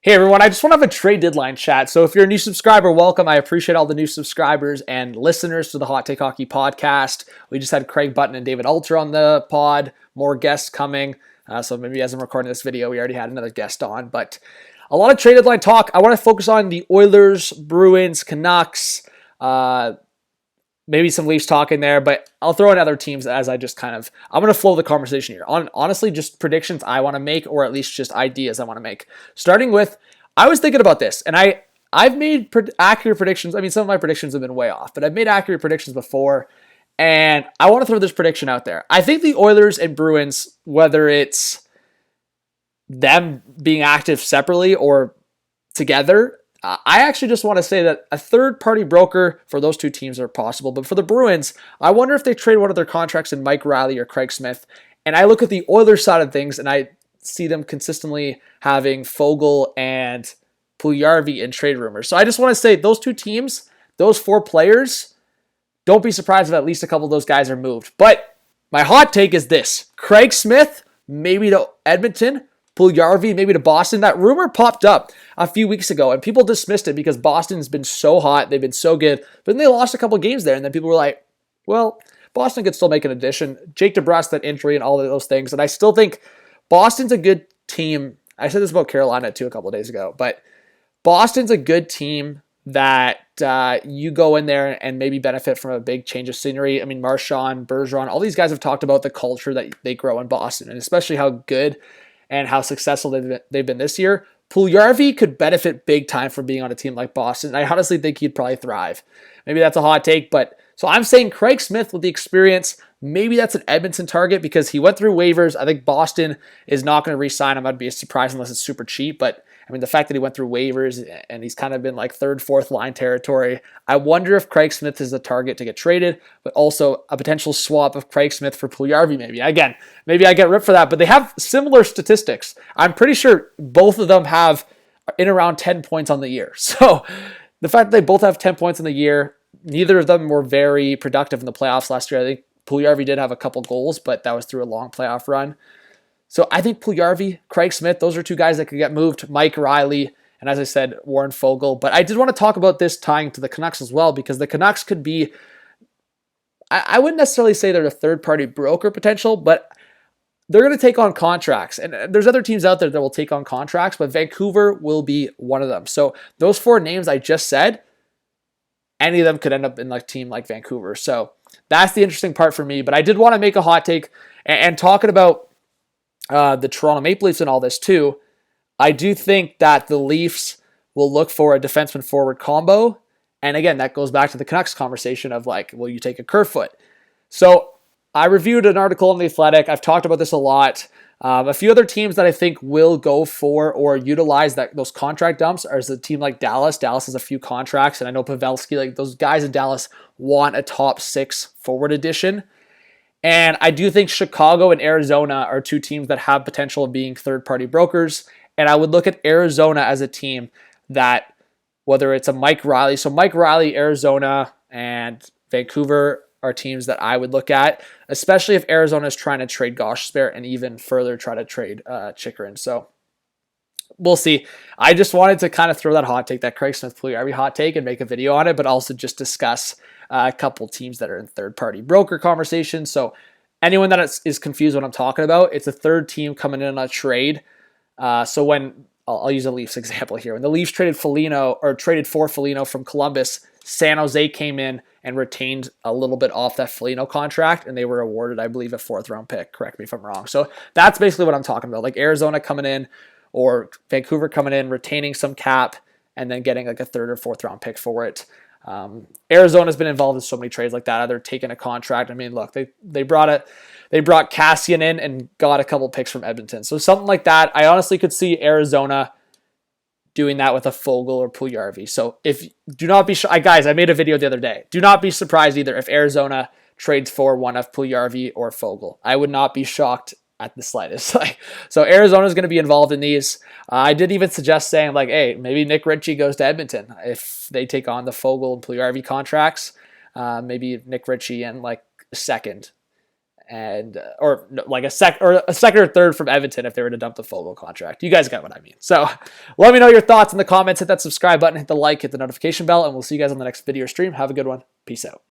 Hey everyone, I just want to have a trade deadline chat. So if you're a new subscriber, welcome. I appreciate all the new subscribers and listeners to the Hot Take Hockey podcast. We just had Craig Button and David Alter on the pod. More guests coming. So maybe as I'm recording this video, we already had another guest on. But a lot of trade deadline talk. I want to focus on the Oilers, Bruins, Canucks, maybe some Leafs talk in there, but I'll throw in other teams as I'm going to flow the conversation here. Honestly, just predictions I want to make, or at least just ideas I want to make. Starting with, I was thinking about this, and I've made accurate predictions. I mean, some of my predictions have been way off, but I've made accurate predictions before, and I want to throw this prediction out there. I think the Oilers and Bruins, whether it's them being active separately or together, I actually just want to say that a third-party broker for those two teams are possible. But for the Bruins, I wonder if they trade one of their contracts in Mike Riley or Craig Smith. And I look at the Oilers side of things, and I see them consistently having Foegele and Puljujari in trade rumors. So I just want to say those two teams, those four players, don't be surprised if at least a couple of those guys are moved. But my hot take is this. Craig Smith, maybe to Edmonton, Puljujari maybe to Boston. That rumor popped up a few weeks ago, and people dismissed it because Boston's been so hot. They've been so good. But then they lost a couple of games there, and then people were like, well, Boston could still make an addition. Jake DeBrusk, that injury and all of those things. And I still think Boston's a good team. I said this about Carolina, too, a couple of days ago. But Boston's a good team that you go in there and maybe benefit from a big change of scenery. I mean, Marchand, Bergeron, all these guys have talked about the culture that they grow in Boston, and especially how good and how successful they've been this year. Puljujari could benefit big time from being on a team like Boston. I honestly think he'd probably thrive. Maybe that's a hot take, but so I'm saying Craig Smith with the experience, maybe that's an Edmonton target because he went through waivers. I think Boston is not going to re-sign him. I'd be surprised unless it's super cheap, but I mean, the fact that he went through waivers and he's kind of been like third, fourth line territory, I wonder if Craig Smith is a target to get traded, but also a potential swap of Craig Smith for Puljujari maybe. Again, maybe I get ripped for that, but they have similar statistics. I'm pretty sure both of them have in around 10 points on the year. So the fact that they both have 10 points on the year, neither of them were very productive in the playoffs last year. I think Puljujari did have a couple goals, but that was through a long playoff run. So I think Puljujari, Craig Smith, those are two guys that could get moved. Mike Riley, and as I said, Warren Foegele. But I did want to talk about this tying to the Canucks as well, because the Canucks could be, I wouldn't necessarily say they're a third-party broker potential, but they're going to take on contracts. And there's other teams out there that will take on contracts, but Vancouver will be one of them. So those four names I just said, any of them could end up in a team like Vancouver. So that's the interesting part for me. But I did want to make a hot take and talking about the Toronto Maple Leafs and all this too. I do think that the Leafs will look for a defenseman forward combo. And again, that goes back to the Canucks conversation of like, will you take a Kerfoot? So I reviewed an article on The Athletic. I've talked about this a lot. A few other teams that I think will go for or utilize those contract dumps are a team like Dallas. Dallas has a few contracts, and I know Pavelski, like those guys in Dallas want a top 6 forward addition. And I do think Chicago and Arizona are two teams that have potential of being third-party brokers. And I would look at Arizona as a team that, whether it's a Mike Riley, so Mike Riley, Arizona, and Vancouver are teams that I would look at, especially if Arizona is trying to trade Gostisbehere and even further try to trade Chychrun. So we'll see. I just wanted to kind of throw that hot take, that Craig Smith Puljujari hot take, and make a video on it, but also just discuss a couple teams that are in third-party broker conversation. So anyone that is confused what I'm talking about, it's a third team coming in on a trade. So when I'll use a Leafs example here. When the Leafs traded for Foligno from Columbus, San Jose came in and retained a little bit off that Foligno contract, and they were awarded, I believe, a 4th-round pick. Correct me if I'm wrong. So that's basically what I'm talking about. Like Arizona coming in or Vancouver coming in, retaining some cap, and then getting like a 3rd or 4th-round pick for it. Arizona's been involved in so many trades like that. They're taking a contract. I mean, look, they brought Cassian in and got a couple picks from Edmonton. So something like that. I honestly could see Arizona doing that with a Foegele or Puljujari. So do not be guys, I made a video the other day. Do not be surprised either if Arizona trades for one of Puljujari or Foegele. I would not be shocked at the slightest. So Arizona's going to be involved in these. I did even suggest saying like, hey, maybe Nick Ritchie goes to Edmonton if they take on the Foegele and Puljujari contracts. Maybe Nick Ritchie in like 2nd and or like a second or third from Edmonton if they were to dump the Fogle contract. You guys got what I mean. So let me know your thoughts in the comments. Hit that subscribe button, hit the like, hit the notification bell, and we'll see you guys on the next video or stream. Have a good one. Peace out.